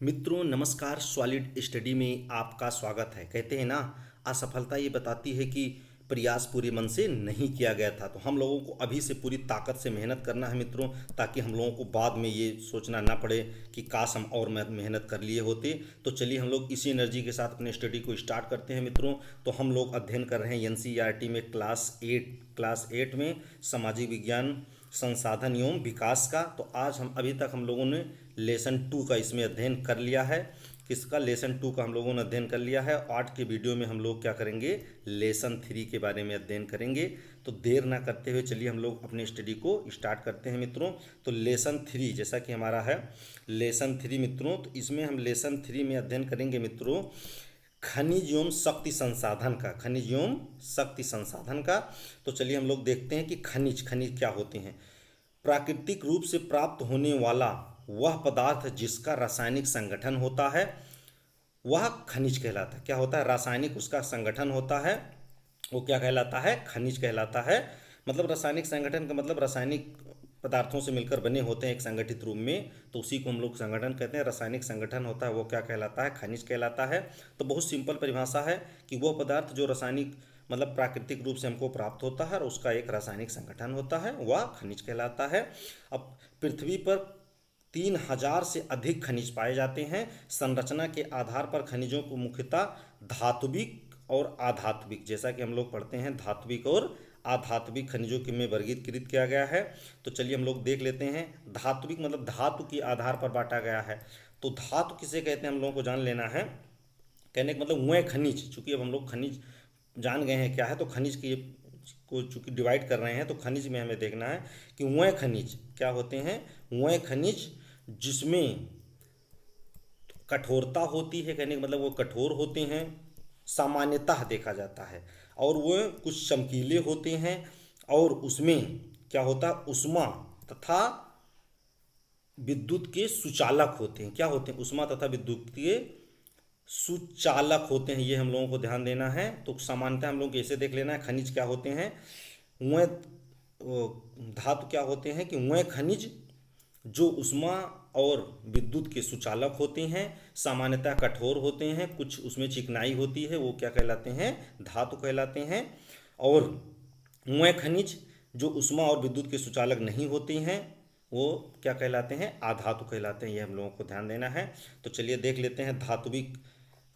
मित्रों नमस्कार। Solid study में आपका स्वागत है। कहते हैं ना, असफलता ये बताती है कि प्रयास पूरे मन से नहीं किया गया था। तो हम लोगों को अभी से पूरी ताकत से मेहनत करना है मित्रों, ताकि हम लोगों को बाद में ये सोचना ना पड़े कि काश हम और मेहनत कर लिए होते। तो चलिए हम लोग इसी एनर्जी के साथ अपने स्टडी को स्टार्ट करते हैं मित्रों। तो हम लोग अध्ययन कर रहे हैं एनसीईआरटी में क्लास 8 में सामाजिक विज्ञान संसाधन एवं विकास का। तो आज हम अभी तक हम लोगों ने लेसन 2 का इसमें अध्ययन कर लिया है। किसका? लेसन 2 का हम लोगों ने अध्ययन कर लिया है। आज के वीडियो में हम लोग क्या करेंगे? लेसन 3 के बारे में अध्ययन करेंगे। तो देर ना करते हुए चलिए हम लोग अपने स्टडी को स्टार्ट करते हैं मित्रों। तो लेसन 3 जैसा कि हमारा है लेसन 3 मित्रों, तो इसमें हम लेसन 3 में अध्ययन करेंगे मित्रों खनिज एवं शक्ति संसाधन का। खनिज एवं शक्ति संसाधन का। तो चलिए हम लोग देखते हैं कि खनिज खनिज क्या होते हैं। प्राकृतिक रूप से प्राप्त होने वाला वह पदार्थ जिसका रासायनिक संगठन होता है वह खनिज कहलाता है। क्या होता है? रासायनिक उसका संगठन होता है, वो क्या कहलाता है? खनिज कहलाता है। मतलब रासायनिक संगठन का मतलब रासायनिक पदार्थों से मिलकर बने होते हैं एक संगठित रूप में, तो उसी को हम लोग संगठन कहते हैं। रासायनिक संगठन होता है वो क्या कहलाता है? खनिज कहलाता है। तो बहुत सिंपल परिभाषा है कि वो पदार्थ जो रासायनिक मतलब प्राकृतिक रूप से हमको प्राप्त होता है और उसका एक रासायनिक संगठन होता है, वह खनिज कहलाता है। अब पृथ्वी पर 3000 से अधिक खनिज पाए जाते हैं। संरचना के आधार पर खनिजों को मुख्यतः धात्विक और अधात्विक, जैसा कि हम लोग पढ़ते हैं, धात्विक और अधात्विक खनिजों के में वर्गीकृत किया गया है। तो चलिए हम लोग देख लेते हैं। धात्विक मतलब धातु के आधार पर बांटा गया है। तो धातु किसे कहते हैं हम लोगों को जान लेना है। कहने का मतलब वह खनिज, चूंकि अब हम लोग खनिज जान गए हैं क्या है, तो खनिज की को चूंकि डिवाइड कर रहे हैं, तो खनिज में हमें देखना है कि वह खनिज क्या होते हैं। वह खनिज जिसमें कठोरता होती है, कहने का मतलब वो कठोर होते हैं, सामान्यतः देखा जाता है, और वो कुछ चमकीले होते हैं, और उसमें क्या होता है? ऊष्मा तथा विद्युत के सुचालक होते हैं। क्या होते हैं? ऊष्मा तथा विद्युत के सुचालक होते हैं। ये हम लोगों को ध्यान देना है। तो सामान्यतः हम लोग को ऐसे देख लेना है खनिज क्या होते हैं। वह धातु क्या होते हैं कि वह खनिज जो ऊष्मा और विद्युत के सुचालक होते हैं, सामान्यतः कठोर होते हैं, कुछ उसमें चिकनाई होती है, वो क्या कहलाते हैं? धातु कहलाते हैं। और वह खनिज जो ऊष्मा और विद्युत के सुचालक नहीं होते हैं, वो क्या कहलाते हैं? अधातु कहलाते हैं। ये हम लोगों को ध्यान देना है। तो चलिए देख लेते हैं धात्विक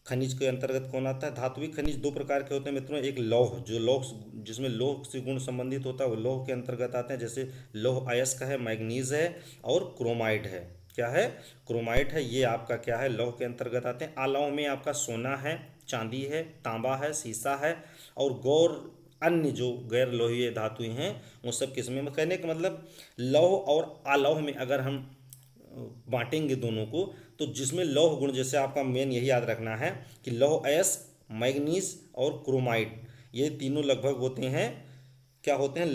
खनिज के अंतर्गत कौन आता है। धात्विक खनिज दो प्रकार के होते हैं मित्रों। एक लौह, जो लौह जिसमें लौह से गुण संबंधित होता है, वो लौह के अंतर्गत आते हैं। जैसे लौह अयस्क है, मैग्नीज है, और क्रोमाइड है। क्या है? क्रोमाइड है। ये आपका क्या है? लौह के अंतर्गत आते हैं। अलौह में आपका सोना है, चांदी है, तांबा है, सीसा है, और गौर अन्य जो गैर लोहीय धातुएं हैं वो सब किस्में में। कहने का मतलब लौह और अलौह में अगर हम बांटेंगे दोनों को, तो जिसमें लौह गुण, जैसे आपका मेन यही याद रखना है कि लौह अयस्क, मैग्नीज और क्रोमाइड, ये तीनों लगभग होते हैं, क्या होते हैं?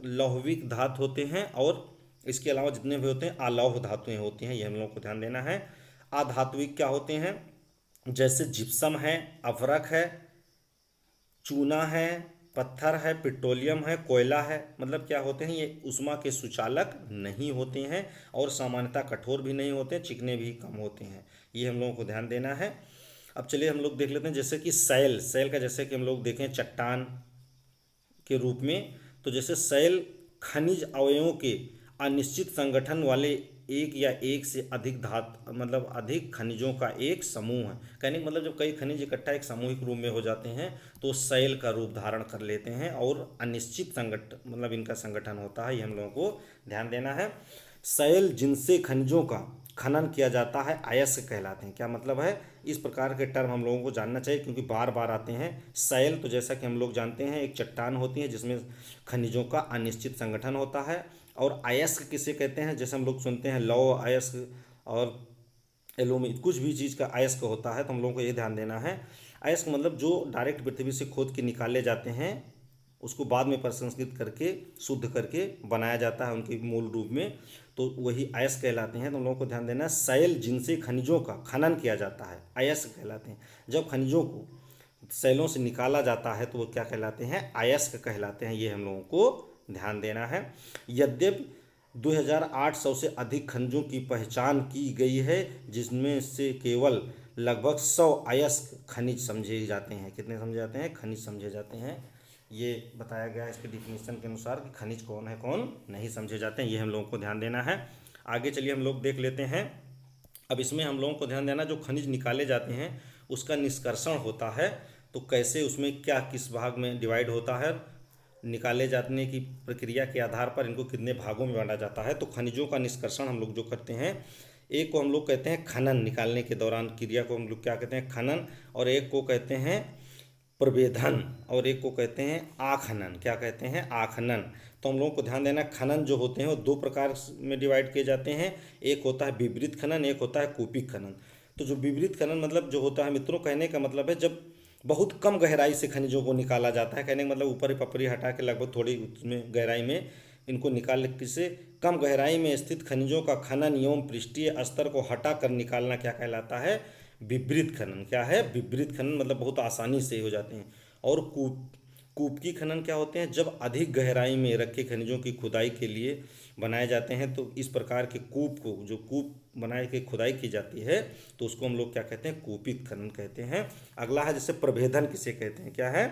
लौहविक धातु होते हैं। और इसके अलावा जितने भी होते हैं अलौह धातुएं होती हैं। ये हम लोगों को ध्यान देना है। अधात्विक क्या होते हैं? जैसे जिप्सम है, अफरक है, चूना है, पत्थर है, पेट्रोलियम है, कोयला है। मतलब क्या होते हैं? ये ऊष्मा के सुचालक नहीं होते हैं, और सामान्यतः कठोर भी नहीं होते हैं, चिकने भी कम होते हैं। ये हम लोगों को ध्यान देना है। अब चलिए हम लोग देख लेते हैं, जैसे कि सैल, सैल का जैसे कि हम लोग देखें चट्टान के रूप में। तो जैसे शैल खनिज अवयवों के अनिश्चित संगठन वाले एक या एक से अधिक मतलब अधिक खनिजों का एक समूह है। कहने का मतलब जब कई खनिज इकट्ठा एक सामूहिक रूप में हो जाते हैं तो शैल का रूप धारण कर लेते हैं, और अनिश्चित संगठन मतलब इनका संगठन होता है। ये हम लोगों को ध्यान देना है। शैल जिनसे खनिजों का खनन किया जाता है अयस्क कहलाते हैं। क्या मतलब है? इस प्रकार के टर्म हम लोगों को जानना चाहिए, क्योंकि बार बार आते हैं। शैल तो जैसा कि हम लोग जानते हैं एक चट्टान होती है जिसमें खनिजों का अनिश्चित संगठन होता है। और अयस्क किसे कहते हैं? जैसे हम लोग सुनते हैं लौह अयस्क और एल्यूमिनियम, कुछ भी चीज़ का अयस्क होता है, तो हम लोगों को ये ध्यान देना है। अयस्क मतलब जो डायरेक्ट पृथ्वी से खोद के निकाले जाते हैं, उसको बाद में प्रसंस्कृत करके शुद्ध करके बनाया जाता है उनके मूल रूप में, तो वही अयस्क कहलाते हैं। तो हम लोगों को ध्यान देना है। शैल जिनसे खनिजों का खनन किया जाता है अयस्क कहलाते हैं। जब खनिजों को शैलों से निकाला जाता है तो वो क्या कहलाते हैं? अयस्क कहलाते हैं। ये हम लोगों को ध्यान देना है। यद्यपि 2800 से अधिक खनिजों की पहचान की गई है, जिसमें से केवल लगभग 100 अयस्क खनिज समझे जाते हैं। कितने समझे जाते हैं? खनिज समझे जाते हैं। ये बताया गया है इसके डिफिनीशन के अनुसार कि खनिज कौन है कौन नहीं समझे जाते हैं। ये हम लोगों को ध्यान देना है। आगे चलिए हम लोग देख लेते हैं। अब इसमें हम लोगों को ध्यान देना, जो खनिज निकाले जाते हैं उसका निष्कर्षण होता है, तो कैसे उसमें क्या किस भाग में डिवाइड होता है, निकाले जाने की प्रक्रिया के आधार पर इनको कितने भागों में बांटा जाता है। तो खनिजों का निष्कर्षण हम लोग जो करते हैं, एक को हम लोग कहते हैं खनन, निकालने के दौरान क्रिया को हम लोग क्या कहते हैं? खनन। और एक को कहते हैं प्रभेदन, और एक को कहते हैं आखनन। क्या कहते हैं? आखनन। तो हम लोगों को ध्यान देना, खनन जो होते हैं वो दो प्रकार में डिवाइड किए जाते हैं। एक होता है विपरीत खनन, एक होता है कूपिक खनन। तो जो विपरीत खनन मतलब जो होता है मित्रों, कहने का मतलब है जब बहुत कम गहराई से खनिजों को निकाला जाता है। कहने का मतलब ऊपर पपड़ी हटा के लगभग थोड़ी उसमें गहराई में इनको निकाल से कम गहराई में स्थित खनिजों का खनन एवं पृष्ठीय स्तर को हटा कर निकालना क्या कहलाता है? विपरीत खनन। क्या है? विपरीत खनन। मतलब बहुत आसानी से हो जाते हैं। और कूपकी खनन क्या होते हैं? जब अधिक गहराई में रखे खनिजों की खुदाई के लिए बनाए जाते हैं। तो इस प्रकार के कूप को, जो कूप बनाए के खुदाई की जाती है, तो उसको हम लोग क्या कहते हैं? कूपित खनन कहते हैं। अगला है जैसे प्रभेदन किसे कहते हैं? क्या है?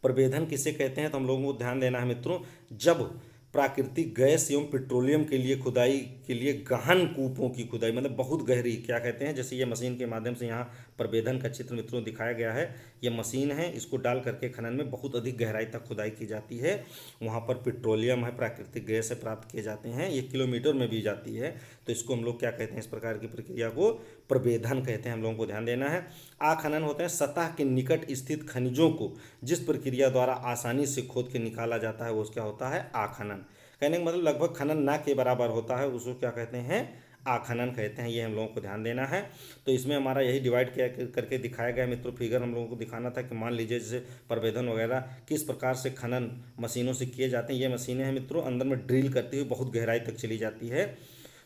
प्रभेदन किसे कहते हैं? तो हम लोगों को ध्यान देना है मित्रों, जब प्राकृतिक गैस एवं पेट्रोलियम के लिए खुदाई के लिए गहन कूपों की खुदाई, मतलब बहुत गहरी, क्या कहते हैं? जैसे ये मशीन के माध्यम से यहाँ प्रभेदन का चित्र मित्रों दिखाया गया है। ये मशीन है, इसको डाल करके खनन में बहुत अधिक गहराई तक खुदाई की जाती है। वहाँ पर पेट्रोलियम है, प्राकृतिक गैस है, प्राप्त किए जाते हैं। ये किलोमीटर में भी जाती है। तो इसको हम लोग क्या कहते हैं? इस प्रकार की प्रक्रिया को प्रभेदन कहते हैं। हम लोगों को ध्यान देना है। आखनन होते हैं सतह के निकट स्थित खनिजों को जिस प्रक्रिया द्वारा आसानी से खोद के निकाला जाता है, वो क्या होता है? आखनन। कहने का मतलब लगभग खनन ना के बराबर होता है, उसको क्या कहते हैं? आखनन कहते हैं। ये हम लोगों को ध्यान देना है। तो इसमें हमारा यही डिवाइड किया करके दिखाया गया मित्रों। फिगर हम लोगों को दिखाना था कि मान लीजिए जैसे प्रभेदन वगैरह किस प्रकार से खनन मशीनों से किए जाते हैं। ये मशीनें हैं मित्रों, अंदर में ड्रिल करती हुई बहुत गहराई तक चली जाती है।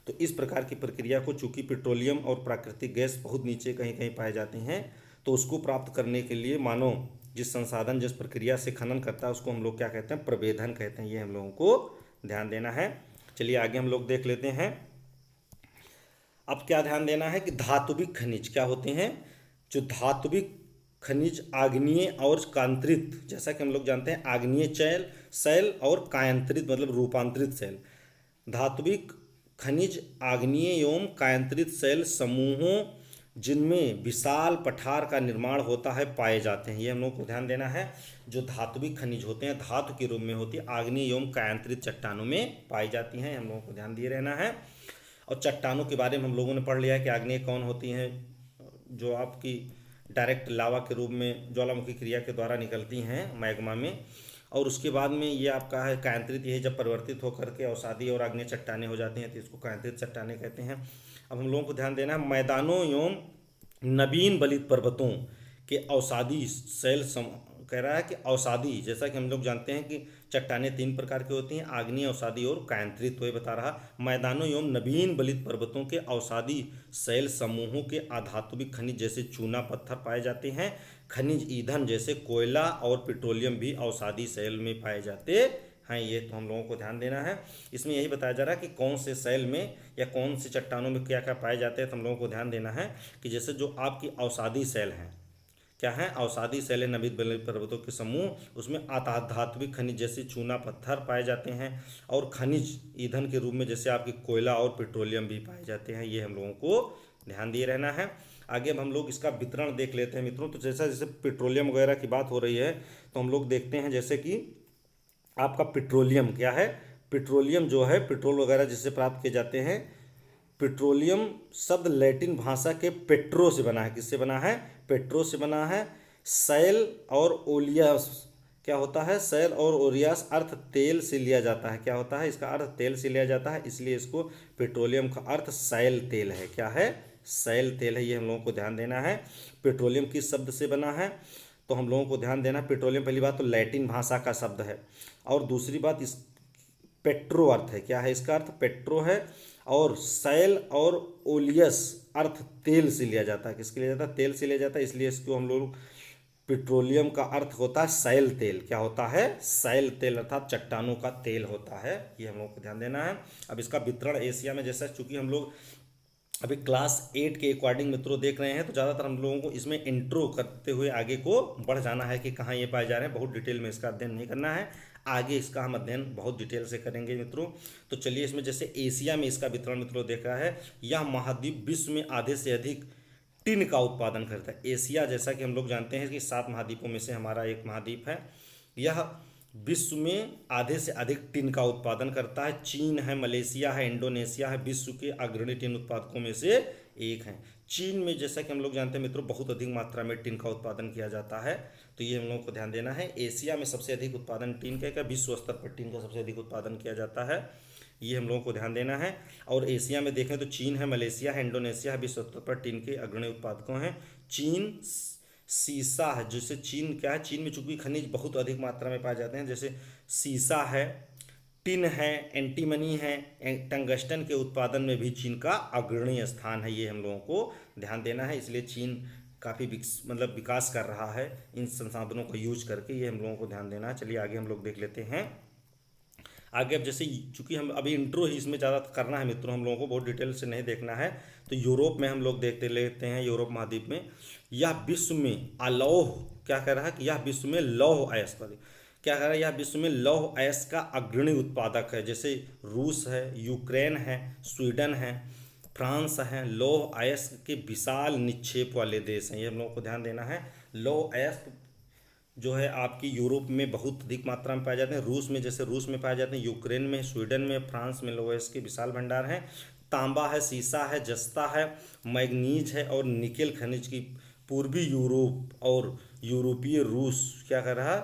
तो इस प्रकार की प्रक्रिया को, चूंकि पेट्रोलियम और प्राकृतिक गैस बहुत नीचे कहीं कहीं पाए जाते हैं, तो उसको प्राप्त करने के लिए मानव जिस संसाधन जिस प्रक्रिया से खनन करता है उसको हम लोग क्या कहते हैं? प्रभेदन कहते हैं। ये हम लोगों को ध्यान देना है। चलिए आगे हम लोग देख लेते हैं। अब क्या ध्यान देना है कि धात्विक खनिज क्या होते हैं? जो धात्विक खनिज आग्नेय और कांतरित, जैसा कि हम लोग जानते हैं आग्नेय शैल शैल और कायांतरित मतलब रूपांतरित शैल। धात्विक खनिज आग्नेय एवं कायांतरित शैल समूहों जिनमें विशाल पठार का निर्माण होता है पाए जाते हैं। ये हम लोग को ध्यान देना है। जो धात्विक खनिज होते हैं धातु के रूप में होती है, आग्नेय एवं कायांतरित चट्टानों में पाई जाती हैं। हम लोगों को ध्यान दिए रहना है। और चट्टानों के बारे में हम लोगों ने पढ़ लिया है कि आग्नेय कौन होती हैं, जो आपकी डायरेक्ट लावा के रूप में ज्वालामुखी क्रिया के द्वारा निकलती हैं मैग्मा में। और उसके बाद में ये आपका है कायांतरित, ये जब परिवर्तित होकर के अवसादी और आग्नेय चट्टानें हो जाती हैं तो इसको कायांतरित चट्टानें कहते हैं। अब हम लोगों को ध्यान देना है, मैदानों एवं नवीन बलित पर्वतों के अवसादी शैल कह रहा है कि अवसादी, जैसा कि हम लोग जानते हैं कि चट्टानें तीन प्रकार की होती हैं, आग्नेय, अवसादी और कायांतरित। तो ये बता रहा, मैदानों एवं नवीन बलित पर्वतों के अवसादी शैल समूहों के अधात्विक खनिज जैसे चूना पत्थर पाए जाते हैं। खनिज ईंधन जैसे कोयला और पेट्रोलियम भी अवसादी शैल में पाए जाते हैं। ये तो हम लोगों को ध्यान देना है। इसमें यही बताया जा रहा है कि कौन से शैल में या कौन से चट्टानों में क्या क्या पाए जाते हैं। तो हम लोगों को ध्यान देना है कि जैसे जो आपकी अवसादी शैल हैं, क्या है? अवसादी शैल नवीन बलित पर्वतों के समूह, उसमें धात्विक खनिज जैसे चूना पत्थर पाए जाते हैं और खनिज ईंधन के रूप में जैसे आपकी कोयला और पेट्रोलियम भी पाए जाते हैं। ये हम लोगों को ध्यान दिए रहना है। आगे अब हम लोग इसका वितरण देख लेते हैं मित्रों। तो जैसा जैसे पेट्रोलियम वगैरह की बात हो रही है तो हम लोग देखते हैं जैसे कि आपका पेट्रोलियम क्या है? पेट्रोलियम जो है, पेट्रोल वगैरह जिससे प्राप्त किए जाते हैं। पेट्रोलियम शब्द लैटिन भाषा के पेट्रो से बना है। किससे बना है? पेट्रो से बना है। सैल और ओलियस क्या होता है? सैल और ओलियस अर्थ तेल से लिया जाता है। क्या होता है? इसका अर्थ तेल से लिया जाता है, इसलिए इसको पेट्रोलियम का अर्थ सैल तेल है। क्या है? सैल तेल है। ये हम लोगों को ध्यान देना है। पेट्रोलियम किस शब्द से बना है? तो हम लोगों को ध्यान देना, पेट्रोलियम पहली बात तो लैटिन भाषा का शब्द है, और दूसरी बात इस पेट्रो अर्थ है। क्या है इसका अर्थ? पेट्रो है। और सैल और ओलियस अर्थ तेल से लिया जाता है। किसके लिया जाता है? तेल से लिया जाता है, इसलिए इसको हम लोग पेट्रोलियम का अर्थ होता है सैल तेल। क्या होता है? सैल तेल अर्थात चट्टानों का तेल होता है। ये हम लोग को ध्यान देना है। अब इसका वितरण एशिया में, जैसा चूंकि हम लोग अभी क्लास 8 के अकॉर्डिंग मित्रों देख रहे हैं, तो ज़्यादातर हम लोगों को इसमें इंट्रो करते हुए आगे को बढ़ जाना है कि कहाँ ये पाए जा रहे हैं। बहुत डिटेल में इसका अध्ययन नहीं करना है, आगे इसका हम अध्ययन बहुत डिटेल से करेंगे मित्रों। तो चलिए, इसमें जैसे एशिया में इसका वितरण मित्रों देखा है। यह महाद्वीप विश्व में आधे से अधिक टिन का उत्पादन करता है। एशिया, जैसा कि हम लोग जानते हैं कि 7 महाद्वीपों में से हमारा एक महाद्वीप है। यह विश्व में आधे से अधिक टिन का उत्पादन करता है। चीन है, मलेशिया है, इंडोनेशिया है, विश्व के अग्रणी टिन उत्पादकों में से एक हैं। चीन में, जैसा कि हम लोग जानते हैं मित्रों, बहुत अधिक मात्रा में टिन का उत्पादन किया जाता है। तो ये हम लोगों को ध्यान देना है। एशिया में सबसे अधिक उत्पादन टिन का, विश्व स्तर पर टिन का सबसे अधिक उत्पादन किया जाता है। ये हम लोगों को ध्यान देना है। और एशिया में देखें तो चीन है, मलेशिया है, इंडोनेशिया है, विश्व स्तर पर टिन के अग्रणी उत्पादकों हैं। चीन सीसा है, जैसे चीन क्या है, चीन में चूंकि खनिज बहुत अधिक मात्रा में पाए जाते हैं, जैसे सीसा है, टिन है, एंटीमनी है, टंगस्टन के उत्पादन में भी चीन का अग्रणी स्थान है। ये हम लोगों को ध्यान देना है। इसलिए चीन काफ़ी मतलब विकास कर रहा है इन संसाधनों को यूज करके। ये हम लोगों को ध्यान देना है। चलिए आगे हम लोग देख लेते हैं। आगे अब जैसे, चूंकि हम अभी इंट्रो ही इसमें ज़्यादा करना है मित्रों, हम लोगों को बहुत डिटेल से नहीं देखना है। तो यूरोप में हम लोग देखते लेते हैं। यूरोप महाद्वीप में यह विश्व में अलौह, क्या कह रहा है कि यह विश्व में लौह अयस्क, क्या कह रहा है, यह विश्व में लौह अयस्क का अग्रणी उत्पादक है। जैसे रूस है, यूक्रेन है, स्वीडन है, फ्रांस है, लौह अयस्क के विशाल निक्षेप वाले देश हैं। ये हम लोगों को ध्यान देना है। लौह अयस्क जो है आपकी यूरोप में बहुत अधिक मात्रा में पाए जाते हैं। रूस में, जैसे रूस में पाए जाते हैं, यूक्रेन में, स्वीडन में, फ्रांस में लौह अयस्क के विशाल भंडार हैं। तांबा है, सीसा है, जस्ता है, मैग्नीज है और निकेल खनिज की पूर्वी यूरोप और यूरोपीय रूस, क्या कर रहा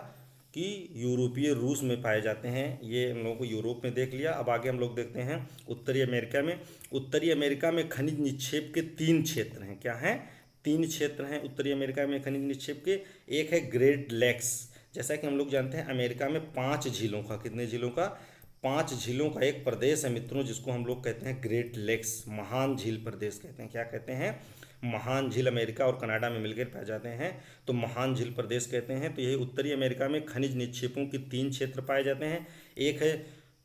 कि यूरोपीय रूस में पाए जाते हैं। ये हम लोगों को यूरोप में देख लिया। अब आगे हम लोग देखते हैं उत्तरी अमेरिका में। उत्तरी अमेरिका में खनिज निक्षेप के 3 क्षेत्र हैं। क्या हैं? 3 क्षेत्र हैं उत्तरी अमेरिका में खनिज निक्षेप के। एक है ग्रेट लेक्स। जैसा कि हम लोग जानते हैं अमेरिका में 5 झीलों का, कितने झीलों का? 5 झीलों का एक प्रदेश है मित्रों, जिसको हम लोग कहते हैं ग्रेट लेक्स, महान झील प्रदेश कहते हैं। क्या कहते हैं? महान झील। अमेरिका और कनाडा में मिलकर पाए जाते हैं, तो महान झील प्रदेश कहते हैं। तो यही उत्तरी अमेरिका में खनिज निक्षेपों के 3 क्षेत्र पाए जाते हैं। एक है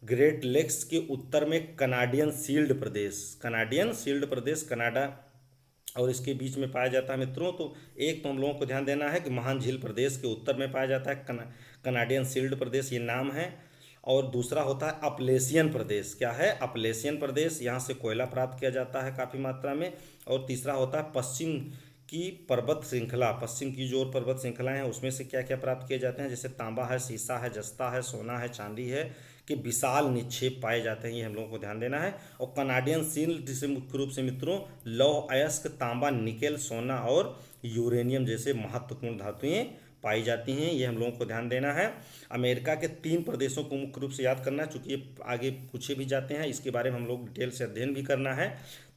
ग्रेट लेक्स के उत्तर में कनाडियन शील्ड प्रदेश, कनाडियन शील्ड प्रदेश कनाडा और इसके बीच में पाया जाता है मित्रों। तो एक तो हम लोगों को ध्यान देना है कि महान झील प्रदेश के उत्तर में पाया जाता है कनाडियन शील्ड प्रदेश, ये नाम है। और दूसरा होता है अपलेशियन प्रदेश। क्या है? अपलेशियन प्रदेश, यहाँ से कोयला प्राप्त किया जाता है काफ़ी मात्रा में। और तीसरा होता है पश्चिम की पर्वत श्रृंखला, पश्चिम की जो पर्वत श्रृंखलाएं हैं उसमें से क्या क्या प्राप्त किए जाते हैं, जैसे तांबा है, सीसा है, जस्ता है, सोना है, चांदी है, कि विशाल निक्षेप पाए जाते हैं। ये हम लोगों को ध्यान देना है। और कनाडियन शील्ड से मुख्य रूप से मित्रों लौह अयस्क, तांबा, निकेल, सोना और यूरेनियम जैसे महत्वपूर्ण धातुएं पाई जाती हैं। ये हम लोगों को ध्यान देना है। अमेरिका के 3 प्रदेशों को मुख्य रूप से याद करना है, चूंकि ये आगे पूछे भी जाते हैं, इसके बारे में हम लोग डिटेल से अध्ययन भी करना है।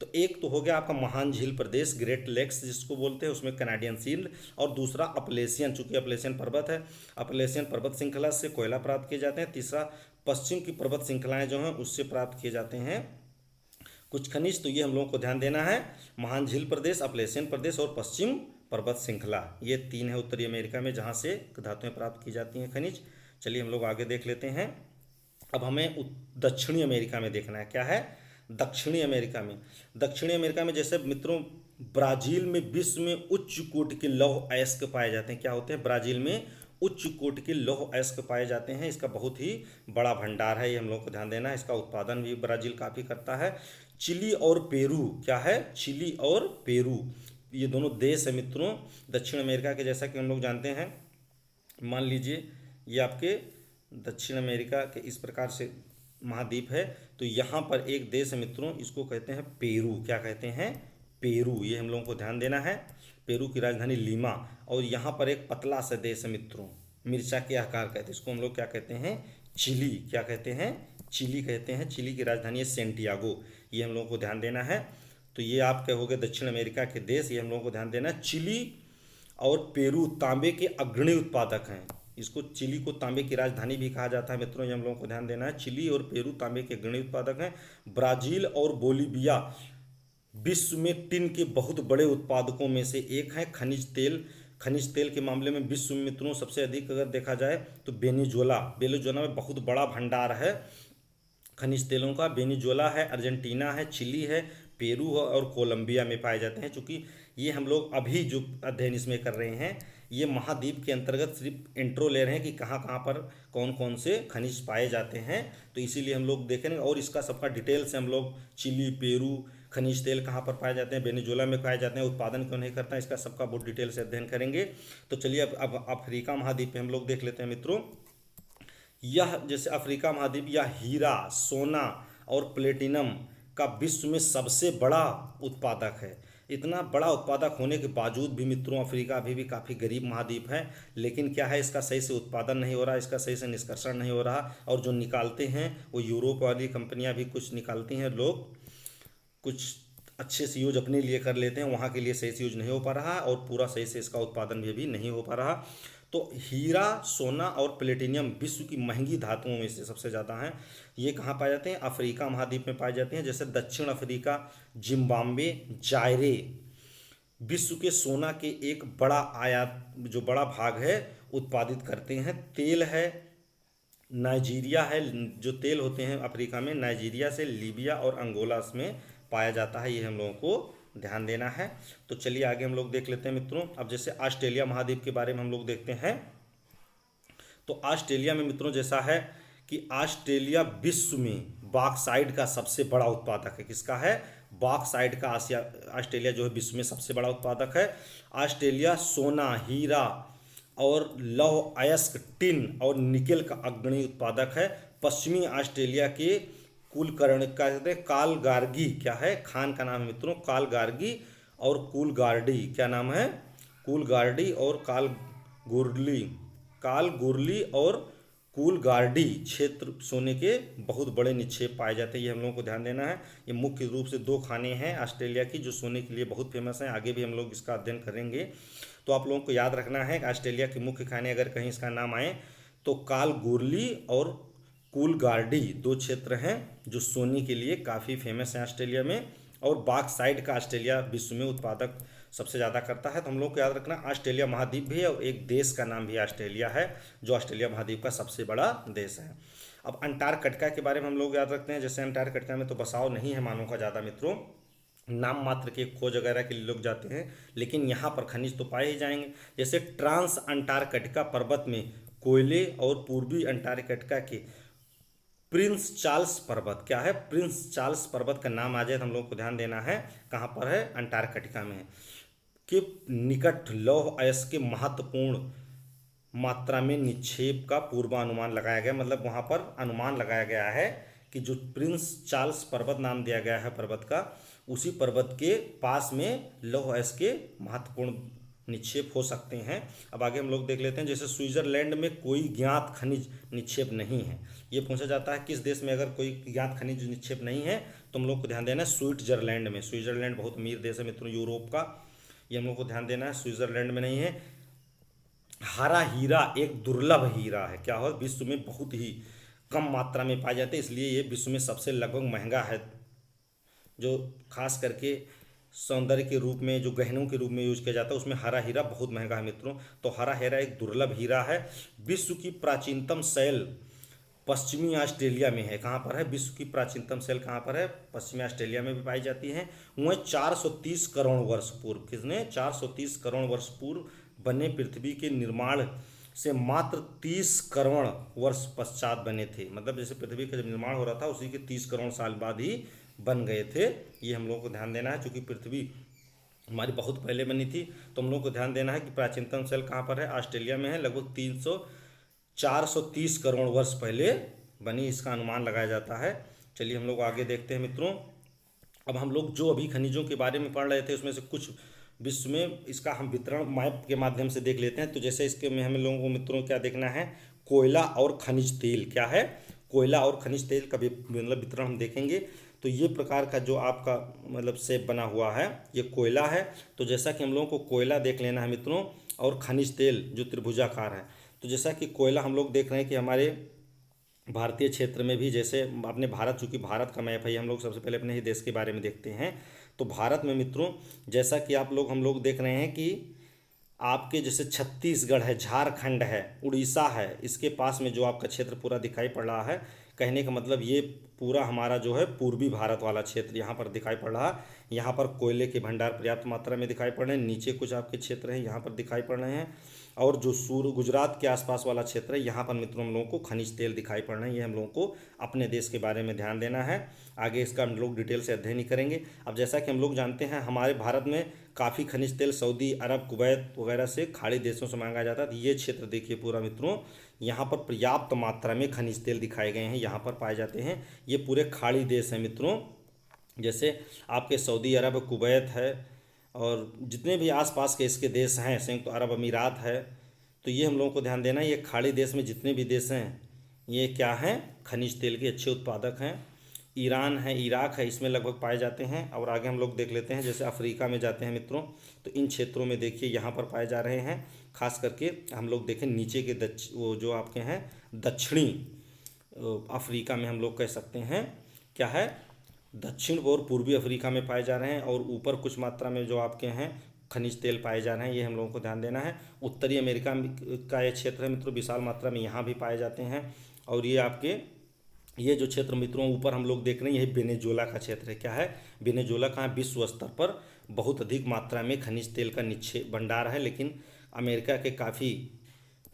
तो एक तो हो गया आपका महान झील प्रदेश, ग्रेट लेक्स जिसको बोलते हैं, उसमें कनाडियन शील्ड। और दूसरा अपलेशियन, चूंकि अपलेशियन पर्वत है, अपलेशियन पर्वत श्रृंखला से कोयला प्राप्त किए जाते हैं। तीसरा पश्चिम की पर्वत श्रृंखलाएं जो हैं उससे प्राप्त किए जाते हैं कुछ खनिज। तो ये हम लोगों को ध्यान देना है। महान झील प्रदेश, अपलेशियन प्रदेश और पश्चिम पर्वत श्रृंखला, ये 3 है उत्तरी अमेरिका में जहाँ से धातुएं प्राप्त की जाती हैं, खनिज। चलिए हम लोग आगे देख लेते हैं। अब हमें दक्षिणी अमेरिका में देखना है। क्या है? दक्षिणी अमेरिका में, दक्षिणी अमेरिका में जैसे मित्रों ब्राज़ील में विश्व में उच्च कोटि के लौह अयस्क पाए जाते हैं। क्या होते हैं? ब्राज़ील में उच्च कोटि के लौह अयस्क पाए जाते हैं। इसका बहुत ही बड़ा भंडार है, ये हम लोग को ध्यान देना है। इसका उत्पादन भी ब्राज़ील काफ़ी करता है। चिली और पेरू, क्या है? चिली और पेरू, ये दोनों देश है मित्रों दक्षिण अमेरिका के। जैसा कि हम लोग जानते हैं, मान लीजिए ये आपके दक्षिण अमेरिका के इस प्रकार से महाद्वीप है। तो यहाँ पर एक देश है मित्रों, इसको कहते हैं पेरू। क्या कहते हैं? पेरू। ये हम लोगों को ध्यान देना है। पेरू की राजधानी लीमा। और यहाँ पर एक पतला सा देश है मित्रों, मिर्चा के आकार कहते हैं इसको, हम लोग क्या कहते हैं? चिली। क्या कहते हैं? चिली कहते हैं। चिली की राजधानी है सेंटियागो। ये हम लोगों को ध्यान देना है। तो ये आप कहोगे दक्षिण अमेरिका के देश, ये हम लोगों को ध्यान देना है। चिली और पेरू तांबे के अग्रणी उत्पादक हैं। इसको चिली को तांबे की राजधानी भी कहा जाता है मित्रों, ये हम लोगों को ध्यान देना है। चिली और पेरू तांबे के अग्रणी उत्पादक हैं। ब्राज़ील और बोलीविया विश्व में टिन के बहुत बड़े उत्पादकों में से एक है। खनिज तेल खनिज तेल के मामले में विश्व में मित्रों सबसे अधिक अगर देखा जाए तो वेनेजुएला में बहुत बड़ा भंडार है खनिज तेलों का। वेनेजुएला है, अर्जेंटीना है, चिली है, पेरू है और कोलंबिया में पाए जाते हैं। चूँकि ये हम लोग अभी जो अध्ययन इसमें कर रहे हैं ये महाद्वीप के अंतर्गत सिर्फ इंट्रो ले रहे हैं कि कहाँ कहाँ पर कौन कौन से खनिज पाए जाते हैं, तो इसीलिए हम लोग देखेंगे और इसका सबका डिटेल से हम लोग चिली, पेरू खनिज तेल कहाँ पर पाए जाते हैं, वेनेजुएला में पाए जाते हैं, उत्पादन क्यों नहीं करता है, इसका सबका बहुत डिटेल से अध्ययन करेंगे। तो चलिए अब अफ्रीका महाद्वीप पे हम लोग देख लेते हैं मित्रों। यह जैसे अफ्रीका महाद्वीप यह हीरा, सोना और प्लेटिनम का विश्व में सबसे बड़ा उत्पादक है। इतना बड़ा उत्पादक होने के बावजूद भी मित्रों अफ्रीका अभी भी काफ़ी गरीब महाद्वीप है। लेकिन क्या है, इसका सही से उत्पादन नहीं हो रहा, इसका सही से निष्कर्षण नहीं हो रहा, और जो निकालते हैं वो यूरोप वाली कंपनियां भी कुछ निकालती हैं, लोग कुछ अच्छे से यूज अपने लिए कर लेते हैं, वहाँ के लिए सही से यूज नहीं हो पा रहा और पूरा सही से इसका उत्पादन भी अभी नहीं हो पा रहा। तो हीरा, सोना और प्लेटिनियम विश्व की महंगी धातुओं में से सबसे ज़्यादा हैं। ये कहाँ पाए जाते हैं? अफ्रीका महाद्वीप में पाए जाते हैं। जैसे दक्षिण अफ्रीका, जिम्बाब्वे, जायरे विश्व के सोना के एक बड़ा आयात जो बड़ा भाग है उत्पादित करते हैं। तेल है, नाइजीरिया है, जो तेल होते हैं अफ्रीका में नाइजीरिया से, लीबिया और अंगोला में पाया जाता है। ये हम लोगों को ध्यान देना है। तो चलिए आगे हम लोग देख लेते हैं मित्रों। अब जैसे ऑस्ट्रेलिया महाद्वीप के बारे में हम लोग देखते हैं। तो ऑस्ट्रेलिया में मित्रों जैसा है कि ऑस्ट्रेलिया विश्व में बॉक्साइट का सबसे बड़ा उत्पादक है। किसका है? बॉक्साइट का ऑस्ट्रेलिया जो है विश्व में सबसे बड़ा उत्पादक है। ऑस्ट्रेलिया सोना, हीरा और लौह अयस्क, टिन और निकेल का अग्रणी उत्पादक है। पश्चिमी ऑस्ट्रेलिया के कुलकर्ण क्या कहते हैं? कालगार्गी क्या है? खान का नाम है मित्रों कालगार्गी, और कूलगार्डी क्या नाम है? कूलगार्डी और कालगुरली और कूलगार्डी क्षेत्र सोने के बहुत बड़े निक्षेप पाए जाते हैं। ये हम लोगों को ध्यान देना है। ये मुख्य रूप से दो खाने हैं ऑस्ट्रेलिया की जो सोने के लिए बहुत फेमस हैं। आगे भी हम लोग इसका अध्ययन करेंगे। तो आप लोगों को याद रखना है कि ऑस्ट्रेलिया के मुख्य खाने अगर कहीं इसका नाम आए तो कालगुरली और कूलगार्डी दो क्षेत्र हैं जो सोने के लिए काफ़ी फेमस हैं ऑस्ट्रेलिया में। और बॉक्साइट का ऑस्ट्रेलिया विश्व में उत्पादक सबसे ज़्यादा करता है। तो हम लोग को याद रखना ऑस्ट्रेलिया महाद्वीप भी है और एक देश का नाम भी ऑस्ट्रेलिया है जो ऑस्ट्रेलिया महाद्वीप का सबसे बड़ा देश है। अब अंटार्कटिका के बारे में हम लोग याद रखते हैं। जैसे अंटार्कटिका में तो बसाव नहीं है मानव का ज़्यादा मित्रों, नाम मात्र के खोज वगैरह के लिए लोग जाते हैं, लेकिन यहाँ पर खनिज तो पाए ही जाएंगे। जैसे ट्रांस अंटार्कटिका पर्वत में कोयले और पूर्वी अंटार्कटिका के प्रिंस चार्ल्स पर्वत क्या है? प्रिंस चार्ल्स पर्वत का नाम आ जाए तो हम लोग को ध्यान देना है कहाँ पर है? अंटार्कटिका में के निकट लौह अयस्क के महत्वपूर्ण मात्रा में निक्षेप का पूर्वानुमान लगाया गया। मतलब वहाँ पर अनुमान लगाया गया है कि जो प्रिंस चार्ल्स पर्वत नाम दिया गया है पर्वत का, उसी पर्वत के पास में लौह अयस्क के महत्वपूर्ण निक्षेप हो सकते हैं। अब आगे हम लोग देख लेते हैं। जैसे स्विट्जरलैंड में कोई ज्ञात खनिज निक्षेप नहीं है। ये पूछा जाता है किस देश में अगर कोई ज्ञात खनिज निक्षेप नहीं है, तो हम लोग को ध्यान देना है स्विट्जरलैंड में। स्विट्जरलैंड बहुत अमीर देश है मित्रों यूरोप का, ये हम लोग को ध्यान देना है। स्विट्जरलैंड में नहीं है। हरा हीरा एक दुर्लभ हीरा है। क्या हो? विश्व में बहुत ही कम मात्रा में पाए जाते हैं, इसलिए ये विश्व में सबसे लगभग महंगा है। जो खास करके सौंदर्य के रूप में जो गहनों के रूप में यूज किया जाता है उसमें हरा हीरा बहुत महंगा है मित्रों। तो हरा हीरा एक दुर्लभ हीरा है। विश्व की प्राचीनतम शैल पश्चिमी ऑस्ट्रेलिया में है। कहाँ पर है? विश्व की प्राचीनतम शैल कहाँ पर है? पश्चिमी ऑस्ट्रेलिया में भी पाई जाती हैं। वह 430 करोड़ वर्ष पूर्व, किसने? 430 करोड़ वर्ष पूर्व बने पृथ्वी के निर्माण से मात्र 30 करोड़ वर्ष पश्चात बने थे। मतलब जैसे पृथ्वी का जब निर्माण हो रहा था उसी के 30 करोड़ साल बाद ही बन गए थे। ये हम लोगों को ध्यान देना है। चूँकि पृथ्वी हमारी बहुत पहले बनी थी, तो हम लोग को ध्यान देना है कि प्राचीनतम शैल कहाँ पर है? ऑस्ट्रेलिया में है। लगभग 430 करोड़ वर्ष पहले बनी, इसका अनुमान लगाया जाता है। चलिए हम लोग आगे देखते हैं मित्रों। अब हम लोग जो अभी खनिजों के बारे में पढ़ रहे थे उसमें से कुछ विश्व में इसका हम वितरण मैप के माध्यम से देख लेते हैं। तो जैसे इसके में हम लोगों को मित्रों क्या देखना है? कोयला और खनिज तेल क्या है? कोयला और खनिज तेल का मतलब वितरण हम देखेंगे। तो ये प्रकार का जो आपका मतलब शेप बना हुआ है ये कोयला है। तो जैसा कि हम लोगों को कोयला देख लेना है मित्रों, और खनिज तेल जो त्रिभुजाकार है। तो जैसा कि कोयला हम लोग देख रहे हैं कि हमारे भारतीय क्षेत्र में भी, जैसे अपने भारत, चूँकि भारत का मैप है, हम लोग सबसे पहले अपने ही देश के बारे में देखते हैं। तो भारत में मित्रों जैसा कि हम लोग देख रहे हैं कि आपके जैसे छत्तीसगढ़ है, झारखंड है, उड़ीसा है, इसके पास में जो आपका क्षेत्र पूरा दिखाई पड़ रहा है, कहने का मतलब ये पूरा हमारा जो है पूर्वी भारत वाला क्षेत्र यहाँ पर दिखाई पड़ रहा है। यहाँ पर कोयले के भंडार पर्याप्त मात्रा में दिखाई पड़ रहे हैं। नीचे कुछ आपके क्षेत्र हैं यहाँ पर दिखाई पड़ रहे हैं। और जो गुजरात के आसपास वाला क्षेत्र है यहाँ पर मित्रों हम लोगों को खनिज तेल दिखाई पड़ रहे हैं। ये हम लोगों को अपने देश के बारे में ध्यान देना है। आगे इसका हम लोग डिटेल से अध्ययन ही करेंगे। अब जैसा कि हम लोग जानते हैं हमारे भारत में काफ़ी खनिज तेल सऊदी अरब, कुवैत वगैरह से खाड़ी देशों से मांगा जाता है। तो ये क्षेत्र देखिए पूरा मित्रों, यहाँ पर पर्याप्त मात्रा में खनिज तेल दिखाए गए हैं, यहाँ पर पाए जाते हैं। ये पूरे खाड़ी देश हैं मित्रों, जैसे आपके सऊदी अरब, कुवैत है और जितने भी आसपास के इसके देश हैं, संयुक्त अरब अमीरात है। तो ये हम लोगों को ध्यान देना है। ये खाड़ी देश में जितने भी देश हैं ये क्या हैं, खनिज तेल के अच्छे उत्पादक हैं। ईरान है, इराक है, इसमें लगभग पाए जाते हैं। और आगे हम लोग देख लेते हैं, जैसे अफ्रीका में जाते हैं मित्रों, तो इन क्षेत्रों में देखिए यहाँ पर पाए जा रहे हैं। खास करके हम लोग देखें नीचे के वो जो आपके हैं दक्षिणी अफ्रीका में हम लोग कह सकते हैं क्या है, दक्षिण और पूर्वी अफ्रीका में पाए जा रहे हैं। और ऊपर कुछ मात्रा में जो आपके हैं खनिज तेल पाए जा रहे हैं, ये हम लोगों को ध्यान देना है। उत्तरी अमेरिका का ये क्षेत्र है मित्रों, विशाल मात्रा में यहाँ भी पाए जाते हैं। और ये आपके ये जो क्षेत्र मित्रों ऊपर हम लोग देख रहे हैं, यही वेनेजुएला का क्षेत्र है। क्या है, वेनेजुएला कहाँ, विश्व स्तर पर बहुत अधिक मात्रा में खनिज तेल का निक्षेप भंडार है, लेकिन अमेरिका के काफ़ी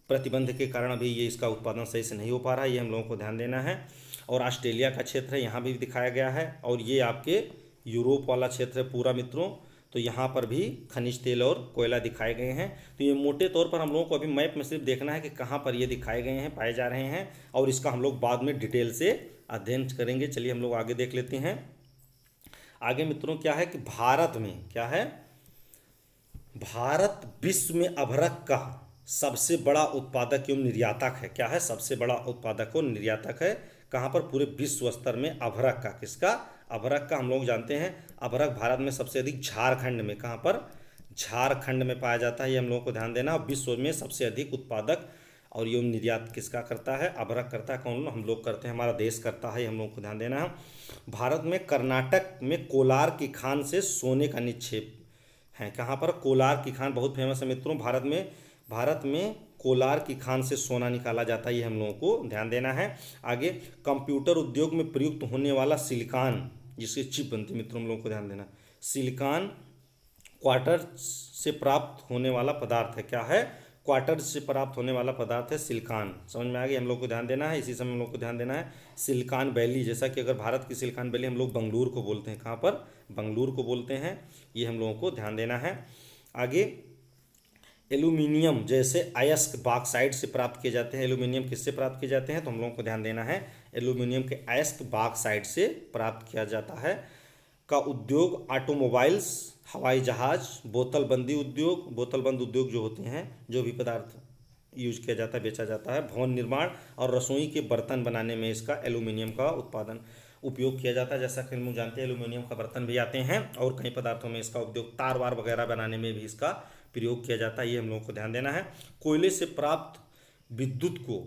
प्रतिबंध के कारण अभी ये इसका उत्पादन सही से नहीं हो पा रहा है, ये हम लोगों को ध्यान देना है। और ऑस्ट्रेलिया का क्षेत्र है, यहाँ भी दिखाया गया है। और ये आपके यूरोप वाला क्षेत्र है पूरा मित्रों, तो यहाँ पर भी खनिज तेल और कोयला दिखाए गए हैं। तो ये मोटे तौर पर हम लोगों को अभी मैप में सिर्फ देखना है कि कहाँ पर ये दिखाए गए हैं, पाए जा रहे हैं। और इसका हम लोग बाद में डिटेल से अध्ययन करेंगे। चलिए हम लोग आगे देख लेते हैं। आगे मित्रों क्या है कि भारत में क्या है, भारत विश्व में अभ्रक का सबसे बड़ा उत्पादक एवं निर्यातक है। क्या है, सबसे बड़ा उत्पादक और निर्यातक है। कहाँ पर, पूरे विश्व स्तर में अभ्रक का। किसका, अभ्रक का। हम लोग जानते हैं अभ्रक भारत में सबसे अधिक झारखंड में, कहाँ पर, झारखंड में पाया जाता है, ये हम लोगों को ध्यान देना। विश्व में सबसे अधिक उत्पादक और ये निर्यात किसका करता है, अभ्रक करता है। कौन, हम लोग करते हैं, हमारा देश करता है, ये हम लोगों को ध्यान देना है। भारत में कर्नाटक में कोलार की खान से सोने का निक्षेप है। कहाँ पर, कोलार की खान बहुत फेमस है मित्रों। भारत में कोलार की खान से सोना निकाला जाता है, ये हम लोगों को ध्यान देना है। आगे कंप्यूटर उद्योग में प्रयुक्त होने वाला सिलिकॉन, जिसकी चिप बनती है मित्रों, हम लोगों को ध्यान देना। सिलिकॉन क्वार्टर से प्राप्त होने वाला पदार्थ है। क्या है, क्वार्टर से प्राप्त होने वाला पदार्थ है सिलिकॉन। समझ में आ गई, हम लोग को ध्यान देना है। इसी समय हम लोग को ध्यान देना है सिलिकॉन वैली, जैसा कि अगर भारत की सिलिकॉन वैली हम लोग बंगलुरु को बोलते हैं। कहाँ पर, बंगलुरु को बोलते हैं, ये हम लोगों को ध्यान देना है। आगे एल्यूमिनियम जैसे अयस्क बॉक्साइट से प्राप्त किए जाते हैं। एल्यूमिनियम किससे प्राप्त किए जाते हैं, तो हम लोगों को ध्यान देना है एल्यूमिनियम के अयस्क बॉक्साइट से प्राप्त किया जाता है। का उद्योग ऑटोमोबाइल्स, हवाई जहाज, बोतलबंद उद्योग जो होते हैं, जो भी पदार्थ यूज किया जाता है, बेचा जाता है, भवन निर्माण और रसोई के बर्तन बनाने में इसका एल्यूमिनियम का उपयोग किया जाता है। जैसा कि हम लोग जानते हैं एल्यूमिनियम का बर्तन भी आते हैं और कई पदार्थों में इसका उपयोग, तार वार वगैरह बनाने में भी इसका प्रयोग किया जाता है, ये हम लोगों को ध्यान देना है। कोयले से प्राप्त विद्युत को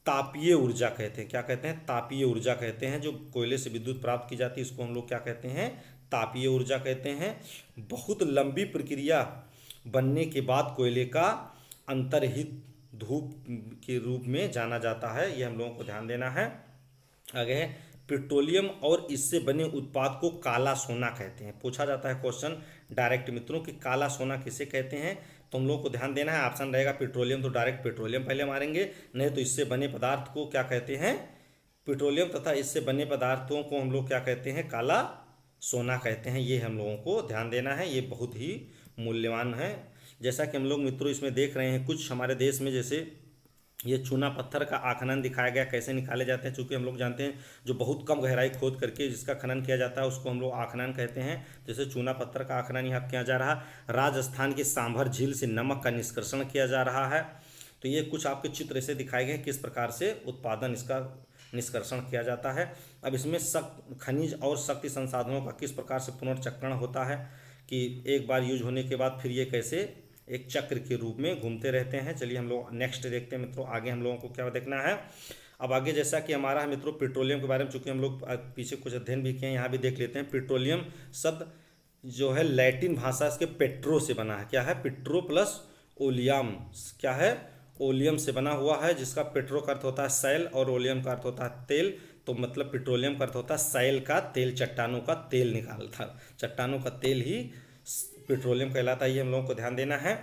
तापीय ऊर्जा कहते हैं। क्या कहते हैं, तापीय ऊर्जा कहते हैं। जो कोयले से विद्युत प्राप्त की जाती है इसको हम लोग क्या कहते हैं, तापीय ऊर्जा कहते हैं। बहुत लंबी प्रक्रिया बनने के बाद कोयले का अंतर्हित धूप के रूप में जाना जाता है, ये हम लोगों को ध्यान देना है। आगे है पेट्रोलियम और इससे बने उत्पाद को काला सोना कहते हैं। पूछा जाता है क्वेश्चन डायरेक्ट मित्रों कि काला सोना किसे कहते हैं, तो हम लोग को ध्यान देना है। ऑप्शन रहेगा पेट्रोलियम, तो डायरेक्ट पेट्रोलियम पहले मारेंगे, नहीं तो इससे बने पदार्थ को क्या कहते हैं, पेट्रोलियम, तथा इससे बने पदार्थों को हम लोग क्या कहते हैं, काला सोना कहते हैं, ये हम लोगों को ध्यान देना है। ये बहुत ही मूल्यवान है। जैसा कि हम लोग मित्रों इसमें देख रहे हैं कुछ हमारे देश में, जैसे ये चूना पत्थर का आखनन दिखाया गया, कैसे निकाले जाते हैं। चूँकि हम लोग जानते हैं जो बहुत कम गहराई खोद करके जिसका खनन किया जाता है उसको हम लोग आखनन कहते हैं। जैसे चूना पत्थर का आखनन यहाँ किया जा रहा है। राजस्थान की सांभर झील से नमक का निष्कर्षण किया जा रहा है। तो ये कुछ आपके चित्र ऐसे दिखाए गए किस प्रकार से उत्पादन इसका निष्कर्षण किया जाता है। अब इसमें खनिज और शक्ति संसाधनों का किस प्रकार से पुनर्चक्रण होता है कि एक बार यूज होने के बाद फिर ये कैसे एक चक्र के रूप में घूमते रहते हैं। चलिए हम लोग नेक्स्ट देखते हैं मित्रों, आगे हम लोगों को क्या देखना है। अब आगे जैसा कि हमारा है मित्रों पेट्रोलियम के बारे में, चूँकि हम लोग पीछे कुछ अध्ययन भी किए हैं, यहाँ भी देख लेते हैं। पेट्रोलियम शब्द जो है लैटिन भाषा इसके पेट्रो से बना है। क्या है, पेट्रो प्लस ओलियम क्या है, ओलियम से बना हुआ है, जिसका पेट्रो का अर्थ होता है सैल और ओलियम का अर्थ होता है तेल। तो मतलब पेट्रोलियम का अर्थ होता है सैल का तेल, चट्टानों का तेल निकालता, चट्टानों का तेल ही पेट्रोलियम कहलाता है। ये हम लोगों को ध्यान देना है।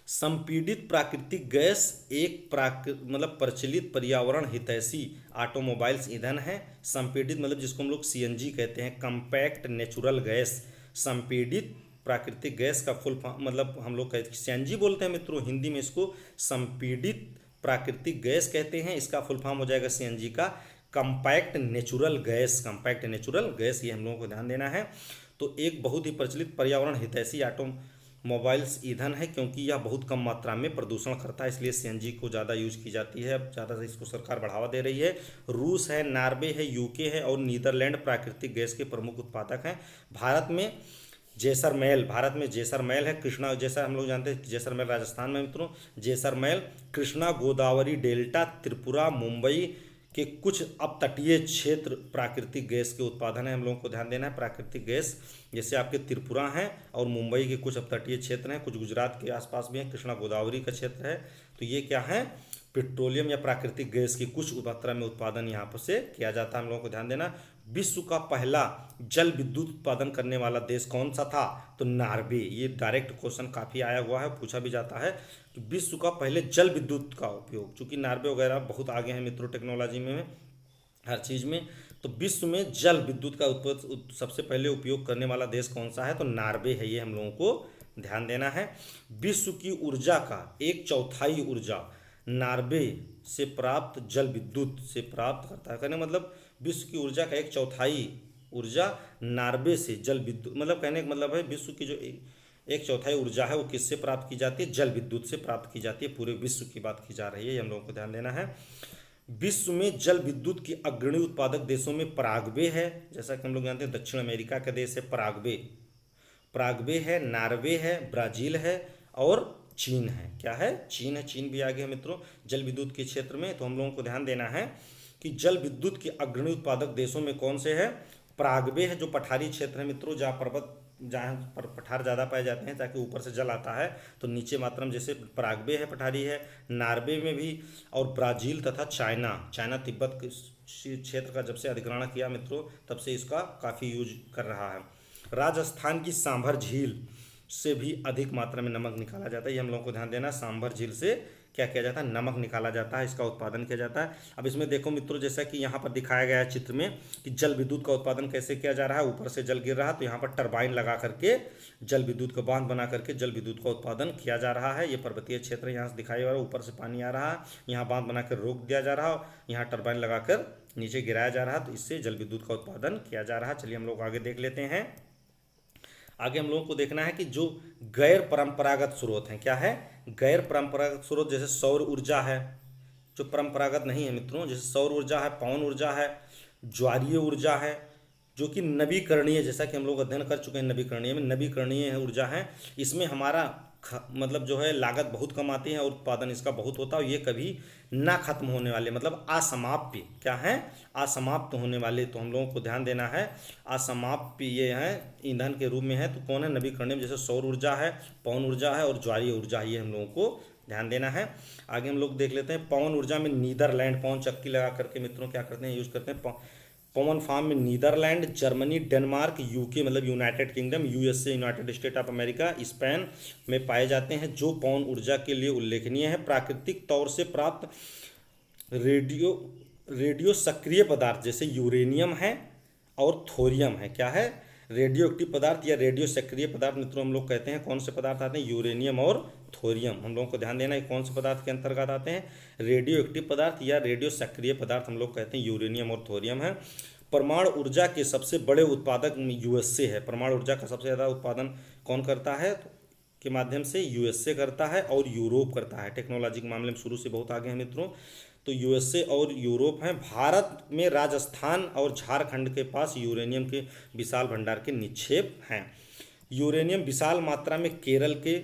संपीड़ित प्राकृतिक गैस एक मतलब प्रचलित पर्यावरण हितैषी ऑटोमोबाइल्स ईंधन है। संपीड़ित मतलब जिसको हम लोग सीएनजी कहते हैं, कंपैक्ट नेचुरल गैस। संपीड़ित प्राकृतिक गैस का फुल फॉर्म मतलब हम लोग कहते हैं सीएनजी बोलते हैं मित्रों, हिंदी में इसको संपीड़ित प्राकृतिक गैस कहते हैं। इसका फुल फॉर्म हो जाएगा सीएनजी का compact natural gas, compact natural gas, ये हम लोगों को ध्यान देना है। तो एक बहुत ही प्रचलित पर्यावरण हितैषी ऑटोमोबाइल्स ईंधन है, क्योंकि यह बहुत कम मात्रा में प्रदूषण करता है, इसलिए सीएनजी को ज़्यादा यूज की जाती है। अब ज़्यादा से इसको सरकार बढ़ावा दे रही है। रूस है, नॉर्वे है, यूके है और नीदरलैंड प्राकृतिक गैस के प्रमुख उत्पादक हैं। भारत में जैसलमेर है, कृष्णा, जैसा हम लोग जानते हैं जैसलमेर राजस्थान में मित्रों, जैसलमेर, कृष्णा गोदावरी डेल्टा, त्रिपुरा, मुंबई के कुछ अपतटीय क्षेत्र प्राकृतिक गैस के उत्पादन है। हम लोगों को ध्यान देना है प्राकृतिक गैस, जैसे आपके त्रिपुरा हैं और मुंबई के कुछ अपतटीय क्षेत्र हैं, कुछ गुजरात के आसपास भी हैं, कृष्णा गोदावरी का क्षेत्र है। तो ये क्या है, पेट्रोलियम या प्राकृतिक गैस की कुछ मात्रा में उत्पादन यहाँ पर से किया जाता है। हम लोगों को ध्यान देना। विश्व का पहला जल विद्युत उत्पादन करने वाला देश कौन सा था, तो नॉर्वे। ये डायरेक्ट क्वेश्चन काफ़ी आया हुआ है, पूछा भी जाता है कि विश्व का पहले जल विद्युत का उपयोग, चूंकि नॉर्वे वगैरह बहुत आगे हैं मित्रों टेक्नोलॉजी में हर चीज़ में, तो विश्व में जल विद्युत का सबसे पहले उपयोग करने वाला देश कौन सा है, तो नॉर्वे है। ये हम लोगों को ध्यान देना है। विश्व की ऊर्जा का 1/4 ऊर्जा नॉर्वे से प्राप्त जल विद्युत से प्राप्त करता है। कहने मतलब विश्व की ऊर्जा का 1/4 ऊर्जा नॉर्वे से जल विद्युत, मतलब कहने का मतलब है विश्व की जो 1/4 ऊर्जा है वो किससे प्राप्त की जाती है, जल विद्युत से प्राप्त की जाती है। पूरे विश्व की बात की जा रही है, ये हम लोगों को ध्यान देना है। विश्व में जल विद्युत की अग्रणी उत्पादक देशों में पराग्वे है, जैसा कि हम लोग जानते हैं दक्षिण अमेरिका का देश है पराग्वे है, नॉर्वे है, ब्राज़ील है और चीन है। क्या है, चीन है, चीन भी आगे है मित्रों जल विद्युत के क्षेत्र में। तो हम लोगों को ध्यान देना है कि जल विद्युत के अग्रणी उत्पादक देशों में कौन से है, पराग्वे है जो पठारी क्षेत्र है मित्रों, जहाँ पर पठार ज़्यादा पाए जाते हैं ताकि ऊपर से जल आता है, तो नीचे मात्रा में जैसे पराग्वे है, पठारी है, नॉर्वे में भी, और ब्राज़ील तथा चाइना तिब्बत क्षेत्र का जब से अधिग्रहण किया मित्रों तब से इसका काफ़ी यूज कर रहा है। राजस्थान की सांभर झील से भी अधिक मात्रा में नमक निकाला जाता है, ये हम लोगों को ध्यान देना। सांभर झील से क्या किया जाता है, नमक निकाला जाता है, इसका उत्पादन किया जाता है। अब इसमें देखो मित्रों, जैसा कि यहाँ पर दिखाया गया है चित्र में कि जल विद्युत का उत्पादन कैसे किया जा रहा है, ऊपर से जल गिर रहा है तो यहाँ पर टरबाइन लगा करके जल विद्युत का बांध बना करके जल विद्युत का उत्पादन किया जा रहा है। ये पर्वतीय क्षेत्र यहाँ से दिखाई दे रहा है, ऊपर से पानी आ रहा है, यहाँ बांध बनाकर रोक दिया जा रहा है, यहाँ टरबाइन लगाकर नीचे गिराया जा रहा है, तो इससे जल विद्युत का उत्पादन किया जा रहा है। चलिए हम लोग आगे देख लेते हैं। आगे हम लोगों को देखना है कि जो गैर परंपरागत स्रोत हैं, क्या है, गैर परंपरागत स्रोत जैसे सौर ऊर्जा है, जो परंपरागत नहीं है मित्रों, जैसे सौर ऊर्जा है, पवन ऊर्जा है, ज्वारीय ऊर्जा है, जो कि नवीकरणीय, जैसा कि हम लोग अध्ययन कर चुके हैं नवीकरणीय ऊर्जा है। इसमें हमारा मतलब जो है लागत बहुत कम आती है और उत्पादन इसका बहुत होता है, और ये कभी ना खत्म होने वाले मतलब असमाप्य, क्या है, असमाप्त होने वाले। तो हम लोगों को ध्यान देना है असमाप्य ये है ईंधन के रूप में है। तो कौन है, नवीकरणीय, जैसे सौर ऊर्जा है, पवन ऊर्जा है और ज्वारीय ऊर्जा, ये हम लोगों को ध्यान देना है। आगे हम लोग देख लेते हैं पवन ऊर्जा में नीदरलैंड, पवन चक्की लगा करके मित्रों क्या करते हैं, यूज करते हैं। पवन फार्म में नीदरलैंड, जर्मनी, डेनमार्क, यूके मतलब United kingdom, USA United state of America, Spain में पाए जाते हैं, जो पवन ऊर्जा के लिए उल्लेखनीय है। प्राकृतिक तौर से प्राप्त रेडियो सक्रिय पदार्थ जैसे यूरेनियम है और थोरियम है, क्या है, रेडियो एक्टिव पदार्थ या रेडियो सक्रिय पदार्थ मित्रों हम लोग कहते हैं। कौन से पदार्थ आते हैं, यूरेनियम और थोरियम। हम लोगों को ध्यान देना है कौन से पदार्थ के अंतर्गत आते हैं, रेडियो एक्टिव पदार्थ या रेडियो सक्रिय पदार्थ हम लोग कहते हैं, यूरेनियम और थोरियम है। परमाणु ऊर्जा के सबसे बड़े उत्पादक यूएसए है। परमाणु ऊर्जा का सबसे ज़्यादा उत्पादन कौन करता है के माध्यम से, यूएसए करता है और यूरोप करता है। टेक्नोलॉजी के मामले में शुरू से बहुत आगे हैं मित्रों, तो यूएसए और यूरोप हैं। भारत में राजस्थान और झारखंड के पास यूरेनियम के विशाल भंडार के निक्षेप हैं। यूरेनियम विशाल मात्रा में केरल के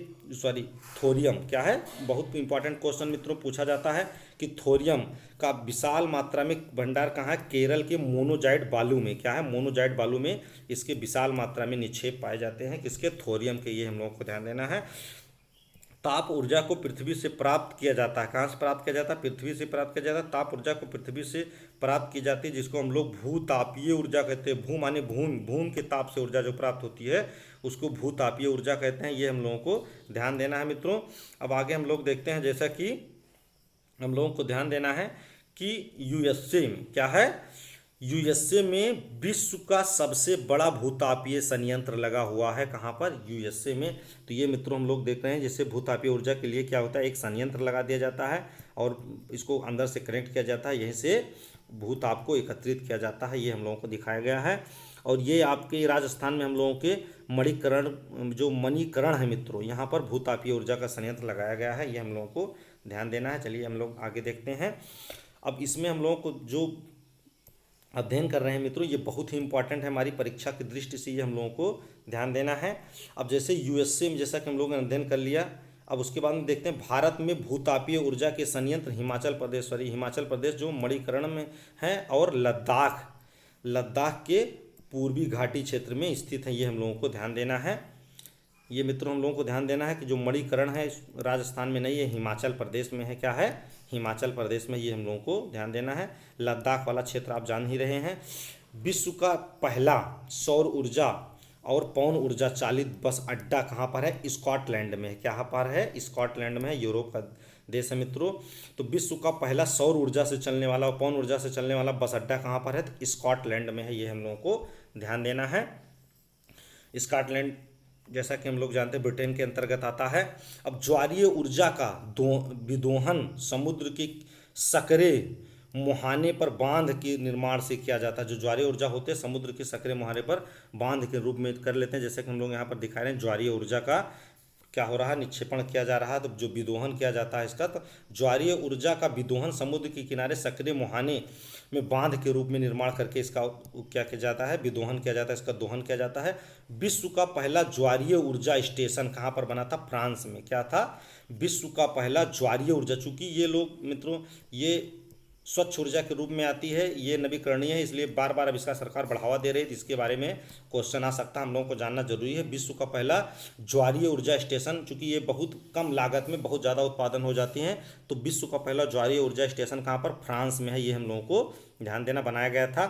थोरियम, क्या है, बहुत इंपॉर्टेंट क्वेश्चन मित्रों पूछा जाता है कि थोरियम का विशाल मात्रा में भंडार कहाँ है, केरल के मोनोजाइट बालू में, क्या है, मोनोजाइट बालू में इसके विशाल मात्रा में निक्षेप पाए जाते हैं, किसके, थोरियम के। ये हम लोगों को ध्यान देना है। ताप ऊर्जा को पृथ्वी से प्राप्त किया जाता है। कहाँ से प्राप्त किया जाता है? पृथ्वी से प्राप्त किया जाता है। ताप ऊर्जा को पृथ्वी से प्राप्त की जाती है, जिसको हम लोग भूतापीय ऊर्जा कहते हैं। भू माने भूमि, भूमि के ताप से ऊर्जा जो प्राप्त होती है उसको भूतापीय ऊर्जा कहते हैं। ये हम लोगों को ध्यान देना है मित्रों। अब आगे हम लोग देखते हैं, जैसा कि हम लोगों को ध्यान देना है कि यूएसए में क्या है, यूएसए में विश्व का सबसे बड़ा भूतापीय संयंत्र लगा हुआ है। कहाँ पर? यूएसए में। तो ये मित्रों हम लोग देख रहे हैं, जैसे भूतापीय ऊर्जा के लिए क्या होता है, एक संयंत्र लगा दिया जाता है और इसको अंदर से कनेक्ट किया जाता है, यहीं से भूताप को एकत्रित किया जाता है। ये हम लोगों को दिखाया गया है। और ये आपके राजस्थान में हम लोगों के मणिकरण, जो मणिकरण है मित्रों, यहाँ पर भूतापीय ऊर्जा का संयंत्र लगाया गया है। ये हम लोगों को ध्यान देना है। चलिए हम लोग आगे देखते हैं। अब इसमें हम लोगों को जो अध्ययन कर रहे हैं मित्रों, ये बहुत ही इंपॉर्टेंट है हमारी परीक्षा की दृष्टि से, ये हम लोगों को ध्यान देना है। अब जैसे यूएसए में जैसा कि हम लोगों ने अध्ययन कर लिया, अब उसके बाद में देखते हैं भारत में भूतापीय ऊर्जा के संयंत्र हिमाचल प्रदेश जो मणिकरण में है और लद्दाख के पूर्वी घाटी क्षेत्र में स्थित है। ये हम लोगों को ध्यान देना है। ये मित्रों हम लोगों को ध्यान देना है कि जो मणिकरण है राजस्थान में नहीं है, हिमाचल प्रदेश में है। क्या है? हिमाचल प्रदेश में। ये हम लोगों को ध्यान देना है। लद्दाख वाला क्षेत्र आप जान ही रहे हैं। विश्व का पहला सौर ऊर्जा और पवन ऊर्जा चालित बस अड्डा कहाँ पर है? स्कॉटलैंड में है। कहाँ पर है? स्कॉटलैंड में है, यूरोप का देश है मित्रों। तो विश्व का पहला सौर ऊर्जा से चलने वाला और पवन ऊर्जा से चलने वाला बस अड्डा कहाँ पर है? तो स्कॉटलैंड में है। ये हम लोगों को ध्यान देना है। स्कॉटलैंड जैसा कि हम लोग जानते हैं ब्रिटेन के अंतर्गत आता है। अब ज्वारीय ऊर्जा का विदोहन समुद्र के सकरे मुहाने पर बांध के निर्माण से किया जाता है। जो ज्वारीय ऊर्जा होते हैं समुद्र के सकरे मुहाने पर बांध के रूप में कर लेते हैं, जैसे कि हम लोग यहाँ पर दिखा रहे हैं। ज्वारीय ऊर्जा का क्या हो रहा है? निक्षेपण किया जा रहा है। तो जो विदोहन किया जाता है इसका, तो ज्वारीय ऊर्जा का विदोहन समुद्र के किनारे सक्रिय मुहाने में बांध के रूप में निर्माण करके इसका क्या किया जाता है? विदोहन किया जाता है, इसका दोहन किया जाता है। विश्व का पहला ज्वारीय ऊर्जा स्टेशन कहाँ पर बना था? फ्रांस में। क्या था? विश्व का पहला ज्वारीय ऊर्जा। चूंकि ये लोग मित्रों ये स्वच्छ ऊर्जा के रूप में आती है, ये नवीकरणीय है, इसलिए बार बार अब इसका सरकार बढ़ावा दे रही है। इसके बारे में क्वेश्चन आ सकता है, हम लोगों को जानना जरूरी है। विश्व का पहला ज्वारीय ऊर्जा स्टेशन, चूंकि ये बहुत कम लागत में बहुत ज़्यादा उत्पादन हो जाती हैं, तो विश्व का पहला ज्वारीय ऊर्जा स्टेशन कहाँ पर? फ्रांस में है। ये हम लोगों को ध्यान देना। बनाया गया था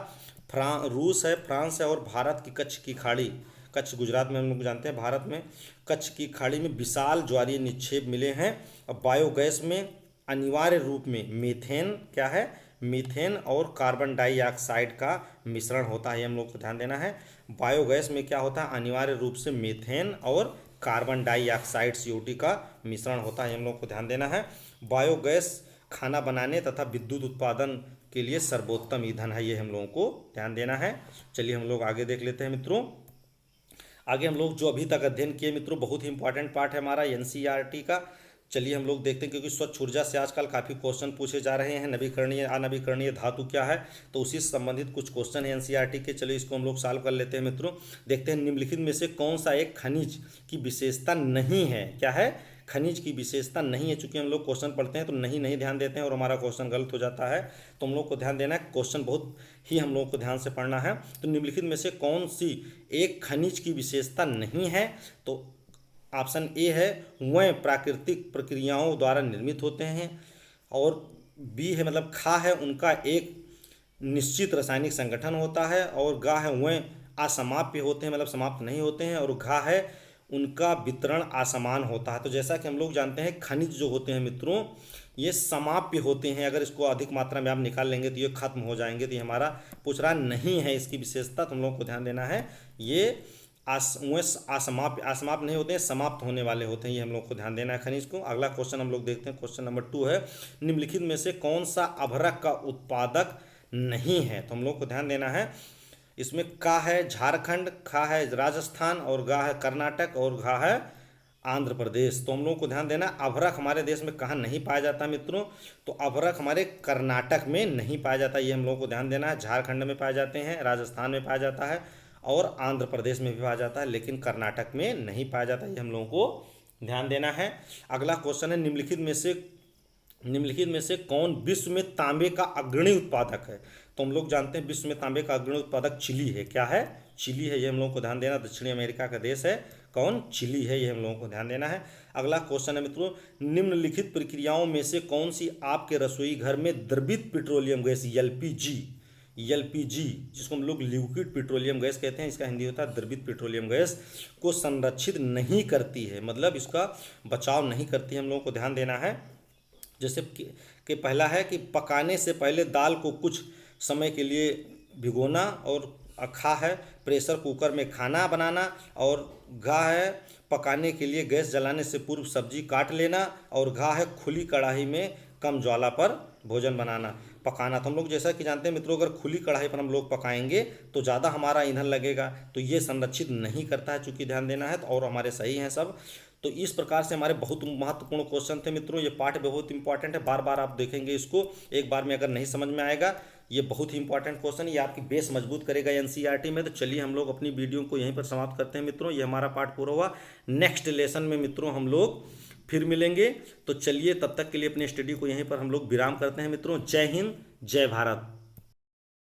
रूस है, फ्रांस है और भारत की कच्छ की खाड़ी, कच्छ गुजरात में हम लोग जानते हैं। भारत में कच्छ की खाड़ी में विशाल ज्वारीय निक्षेप मिले हैं। अब बायोगैस में अनिवार्य रूप में मीथेन, क्या है? मीथेन और कार्बन डाइऑक्साइड का मिश्रण होता है। ये हम लोग को ध्यान देना है। बायोगैस में क्या होता है? अनिवार्य रूप से मीथेन और कार्बन डाइऑक्साइड CO2 का मिश्रण होता है। हम लोग को ध्यान देना है। बायोगैस खाना बनाने तथा विद्युत उत्पादन के लिए सर्वोत्तम ईंधन है। ये हम लोगों को ध्यान देना है। चलिए हम लोग आगे देख लेते हैं मित्रों। आगे हम लोग जो अभी तक अध्ययन किए मित्रों, बहुत ही इंपॉर्टेंट पार्ट है हमारा NCERT का। चलिए हम लोग देखते हैं, क्योंकि स्वच्छ ऊर्जा से आजकल काफ़ी क्वेश्चन पूछे जा रहे हैं। नवीकरणीय अनवीकरणीय धातु क्या है, तो उसी से संबंधित कुछ क्वेश्चन है NCERT के। चलिए इसको हम लोग सॉल्व कर लेते हैं मित्रों। देखते हैं निम्नलिखित में से कौन सा एक खनिज की विशेषता नहीं है। क्या है? खनिज की विशेषता नहीं है। चूंकि हम लोग क्वेश्चन पढ़ते हैं तो नहीं ध्यान देते हैं और हमारा क्वेश्चन गलत हो जाता है, तो हम लोग को ध्यान देना है। क्वेश्चन बहुत ही हम लोग को ध्यान से पढ़ना है। तो निम्नलिखित में से कौन सी एक खनिज की विशेषता नहीं है? तो ऑप्शन ए है वह प्राकृतिक प्रक्रियाओं द्वारा निर्मित होते हैं, और बी है मतलब खा है उनका एक निश्चित रासायनिक संगठन होता है, और गा है वह असमाप्य होते हैं मतलब समाप्त नहीं होते हैं, और घा है उनका वितरण असमान होता है। तो जैसा कि हम लोग जानते हैं खनिज जो होते हैं मित्रों ये समाप्य होते हैं। अगर इसको अधिक मात्रा में आप निकाल लेंगे तो ये खत्म हो जाएंगे। तो ये हमारा पूछ रहा नहीं है इसकी विशेषता, तो हम लोग को ध्यान देना है। ये असमाप्त नहीं होते हैं, समाप्त होने वाले होते हैं। ये हम लोग को ध्यान देना है खनिज को। अगला क्वेश्चन हम लोग देखते हैं। क्वेश्चन नंबर 2 है निम्नलिखित में से कौन सा अभ्रक का उत्पादक नहीं है? तो हम लोग को ध्यान देना है। इसमें का है झारखंड, खा है राजस्थान, और गा है कर्नाटक, और घा है आंध्र प्रदेश। तो हम लोगों को ध्यान देना अभ्रक हमारे देश में कहाँ नहीं पाया जाता मित्रों? तो अभ्रक हमारे कर्नाटक में नहीं पाया जाता। ये हम लोगों को ध्यान देना है। झारखंड में पाए जाते हैं, राजस्थान में पाया जाता है, और आंध्र प्रदेश में भी पाया जाता है, लेकिन कर्नाटक में नहीं पाया जाता। ये हम लोगों को ध्यान देना है। अगला क्वेश्चन है निम्नलिखित में से कौन विश्व में तांबे का अग्रणी उत्पादक है? तो हम लोग जानते हैं विश्व में तांबे का अग्रणी उत्पादक चिली है। क्या है? चिली है, ये हम लोगों को ध्यान देना। दक्षिणी अमेरिका का देश है कौन? चिली है, ये हम लोगों को ध्यान देना है। अगला क्वेश्चन है मित्रों, निम्नलिखित प्रक्रियाओं में से कौन सी आपके रसोई घर में द्रवित पेट्रोलियम गैस एलपीजी जिसको हम लोग लिक्विड पेट्रोलियम गैस कहते हैं, इसका हिंदी होता है द्रवित पेट्रोलियम गैस, को संरक्षित नहीं करती है, मतलब इसका बचाव नहीं करती है, हम लोगों को ध्यान देना है। जैसे कि पहला है कि पकाने से पहले दाल को कुछ समय के लिए भिगोना, और खा है प्रेशर कुकर में खाना बनाना, और घा है पकाने के लिए गैस जलाने से पूर्व सब्जी काट लेना, और घा है खुली कढ़ाई में कम ज्वाला पर भोजन बनाना पकाना। तो हम लोग जैसा कि जानते हैं मित्रों, अगर खुली कढ़ाई पर हम लोग पकाएंगे तो ज़्यादा हमारा ईंधन लगेगा, तो ये संरक्षित नहीं करता है, चूँकि ध्यान देना है। तो और हमारे सही हैं सब। तो इस प्रकार से हमारे बहुत महत्वपूर्ण क्वेश्चन थे मित्रों। ये पार्ट बहुत इंपॉर्टेंट है, बार बार आप देखेंगे इसको, एक बार में अगर नहीं समझ में आएगा, ये बहुत ही इंपॉर्टेंट क्वेश्चन, ये आपकी बेस मजबूत करेगा एनसीईआरटी में। तो चलिए हम लोग अपनी वीडियो को यहीं पर समाप्त करते हैं मित्रों, ये हमारा पार्ट पूरा हुआ। नेक्स्ट लेसन में मित्रों हम लोग फिर मिलेंगे। तो चलिए तब तक के लिए अपनी स्टडी को यहीं पर हम लोग विराम करते हैं मित्रों। जय हिंद, जय भारत।